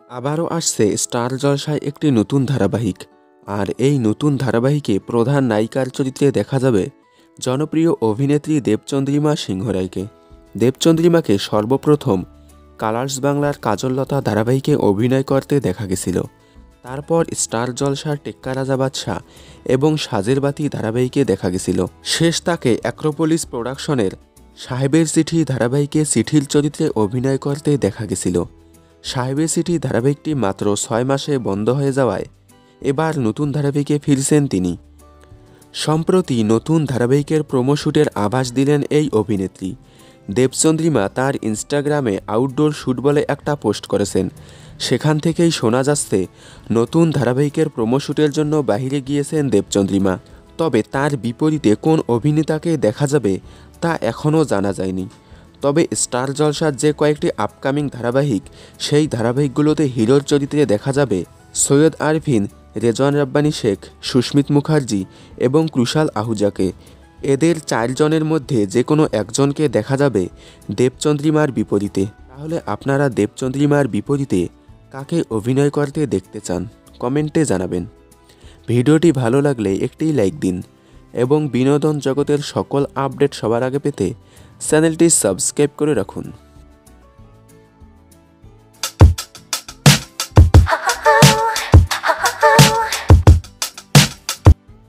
আবারও আসছে স্টার জলসায় একটি নতুন ধারাবাহিক। আর এই নতুন ধারাবাহিকে প্রধান নায়িকার চরিত্রে দেখা যাবে জনপ্রিয় অভিনেত্রী দেবচন্দ্রিমা সিংহ রায়কে। দেবচন্দ্রিমাকে সর্বপ্রথম কালার্স বাংলার কাজললতা ধারাবাহিকে অভিনয় করতে দেখা গেছিল। তারপর স্টার জলসার টেক্কা রাজা বাদশাহ এবং সাজের বাতি ধারাবাহিকে দেখা গেছিল। শেষ তাকে অ্যাক্রোপোলিস প্রোডাকশনের সাহেবের চিঠি ধারাবাহিকে চিঠির চরিত্রে অভিনয় করতে দেখা গেছিল। সাহেবের চিঠি ধারাবাহিকটি মাত্র 6 মাসে বন্ধ হয়ে যাওয়ায় এবার নতুন ধারাবাহিকে ফিরছেন তিনি। সম্প্রতি নতুন ধারাবাহিকের প্রোমো শ্যুটের আভাস দিলেন এই অভিনেত্রী। দেবচন্দ্রিমা তার ইনস্টাগ্রামে আউটডোর শ্যুট বলে একটা পোস্ট করেছেন। সেখান থেকেই শোনা যাচ্ছে নতুন ধারাবাহিকের প্রোমো শ্যুটের জন্য বাইরে গিয়েছেন দেবচন্দ্রিমা। তবে তার বিপরীতে কোন অভিনেতাকে দেখা যাবে তা এখনও জানা যায়নি। তবে স্টার জলসার যে কয়েকটি আপকামিং ধারাবাহিক, সেই ধারাবাহিকগুলোতে হিরোর চরিত্রে দেখা যাবে সৈয়দ আরফিন, রেজওয়ান রাব্বানী শেখ, সুস্মিত মুখার্জি এবং কুশাল আহুজাকে। এদের 4 জনের মধ্যে যে কোনো একজনকে দেখা যাবে দেবচন্দ্রিমার বিপরীতে। তাহলে আপনারা দেবচন্দ্রিমার বিপরীতে কাকে অভিনয় করতে দেখতে চান কমেন্টে জানাবেন। ভিডিওটি ভালো লাগলে একটি লাইক দিন এবং বিনোদন জগতের সকল আপডেট সবার আগে পেতে চ্যানেলটি সাবস্ক্রাইব করে রাখুন।